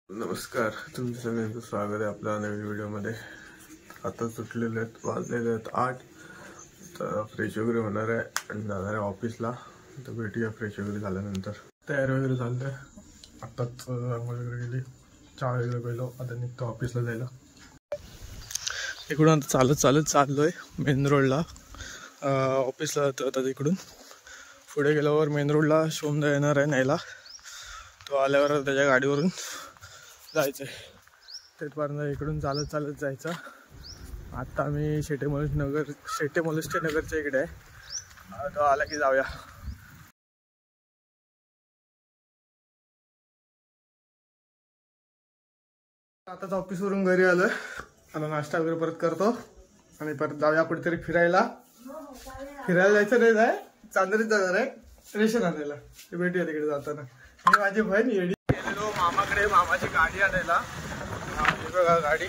नमस्कार, तुमच्या सगळ्यांचं स्वागत आहे आपल्या नवीन व्हिडिओमध्ये। आता सुटलेले आहेत, वाजलेले आहेत 8। तर फ्रेश वगैरे होणार आहे आणि जाणार आहे ऑफिसला। तर भेटूया फ्रेश वगैरे झाल्यानंतर। तयार वगैरे झालं आहे, आत्ताच आंघोळ वगैरे गेली, चहा वगैरे पिलो, आता निघतो ऑफिसला जायला। इकडून आता चालत चाललो आहे मेन रोडला, ऑफिसला जातो आता। तिकडून पुढे गेल्यावर मेन रोडला शोमदा येणार आहे न्यायला, तो आल्यावर त्याच्या गाडीवरून जायचं आहे तिथपर्यंत। इकडून चालत जायचं। आता आम्ही शेटे मोलस्टे नगरच्या इकडे आहे, तो आला की जाऊया। आताच ऑफिसवरून घरी आलोय, आता नाश्ता वगैरे परत करतो आणि परत जाऊया कुठेतरी फिरायला जायचं नाही जाय, चांदरीत जाणार आहे रेशन आणायला। ते भेटूया तिकडे जाताना। मी माझी बहीण येडी गेलेलो मामाकडे, मामाची गाडी आणायला। बघा गाडी,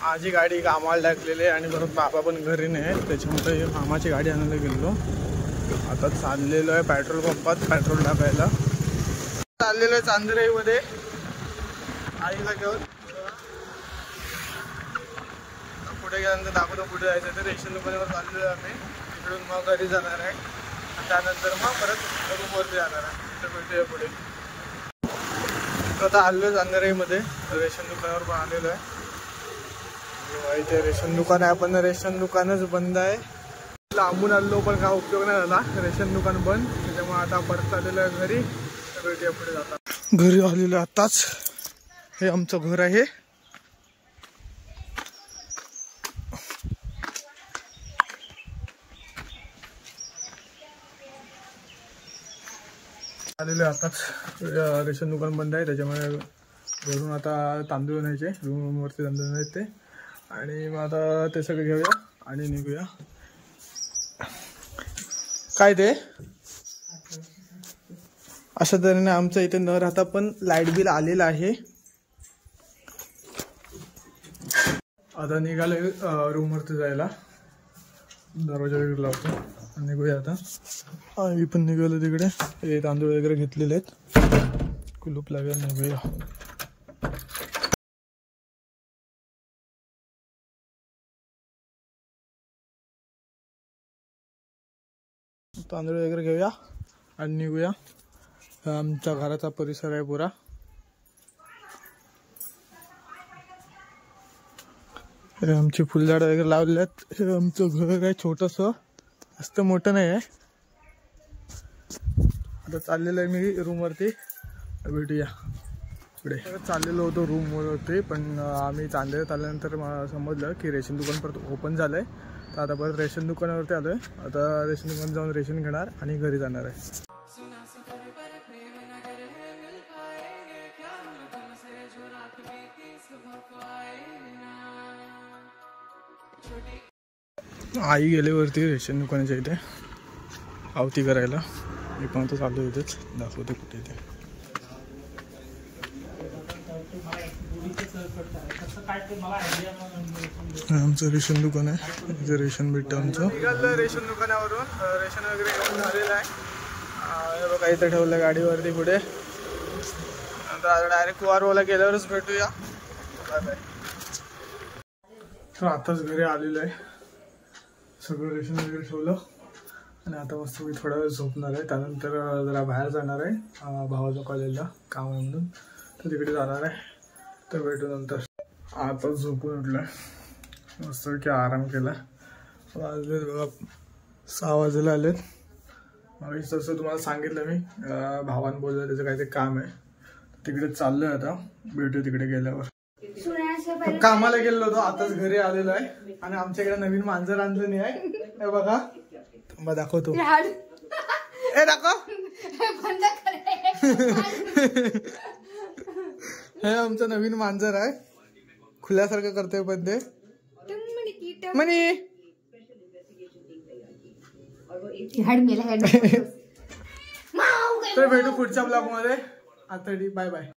माझी गाडी कामाला लागलेली आहे आणि परत बाबा पण घरी नाही, त्याच्यामुळे मामाची गाडी आणायला गेलो। आता चाललेलो आहे पेट्रोल पंपात पेट्रोल टाकायला, चाललेलो आहे चांदरेमध्ये आईला घेऊन। पुढे गेल्यानंतर दाखवतो कुठे जायचं तर रेशन दुकानावर चाललेलो आहे आम्ही। तिकडून मग घरी जाणार आहे, त्यानंतर मग परत रूमवरती जाणार आहे। तर भेटूया पुढे। आता आलो चांदरेमध्ये, रेशन दुकानावर पण आलेलो आहे। इथे रेशन दुकान आहे, पण रेशन दुकानच बंद आहे। लांबून आलो पण काय उपयोग नाही झाला, रेशन दुकान बंद। त्याच्यामुळे आता परत आलेलो आहे घरी, तर भेटूया पुढे जाता। घरी आलेलो आताच, हे आमचं घर आहे। आलेले आताच, रेशन दुकान बंद आहे त्याच्यामुळे घरून आता तांदूळ न्यायचे, रूमवरती तांदूळ न्यायचे ते। आणि मग आता ते सगळं घेऊया आणि निघूया। काय ते अशा तऱ्हेने आमचं इथे न राहता पण लाईट बिल आलेलं आहे। आता निघाले रूमवरती जायला, दरवाजा वगैरे लावतो आणि निघूया आता। आम्ही पण निघालो तिकडे, हे तांदूळ वगैरे घेतलेले आहेत, कुलूप लागेल निघूया। तांदूळ वगैरे घेऊया आणि निघूया। आमच्या घराचा परिसर आहे पुरा। हे आमची फुलझाडं वगैरे लावलेली आहेत। हे आमचं घर आहे, छोटंसं, जास्त मोठं नाही आहे। आता चाललेलं आहे मी रूमवरती, भेटूया पुढे। चाललेलो होतो रूमवरती, पण आम्ही चांदण्यात आल्यानंतर मला समजलं की रेशन दुकान परत ओपन झालं आहे। तर आता परत रेशन दुकानावरती आलो आहे। आता रेशन दुकानात जाऊन रेशन घेणार आणि घरी जाणार आहे। आई गेले वरती रेशन दुकानाच्या इथे पावती करायला, मी पण आता चालू इथेच, दाखवते कुठे ते। आमचं रेशन दुकान आहे, इथे रेशन भेटतं आमचं। निघालं रेशन दुकानावरून, रेशन वगैरे घेऊन झालेलं आहे। बघा इथे ठेवलं गाडीवरती पुढे। आता डायरेक्ट वारवाला गेल्यावरच भेटूया, बाय बाय। तर आताच घरी आलेलं आहे, सगळं रेशन वगैरे ठेवलं आणि आता मस्त मी थोडा वेळ झोपणार आहे। त्यानंतर जरा बाहेर जाणार आहे, भावाच्या कॉलेजला काम आहे म्हणून, तर तिकडे जाणार आहे। तर भेटू नंतर। आता झोपून उठलं, मस्त की आराम केला। वाजले बघा 6 वाजायला आलेत। मग तसं तुम्हाला सांगितलं मी, भावानं बोललं त्याचं काहीतरी काम आहे, तिकडे चाललोय आता, भेटू तिकडे गेल्यावर। कामाला गेलो होतो, आताच घरी आलेलो आहे आणि आमच्याकडे नवीन मांजर आणलं आहे, हे बघा। थांबा दाखवतो, हे दाखव। हे आमचं नवीन मांजर आहे, खुल्यासारखं करते पण ते म्हणे। तर भेटू पुढच्या ब्लॉग मध्ये, आता बाय बाय।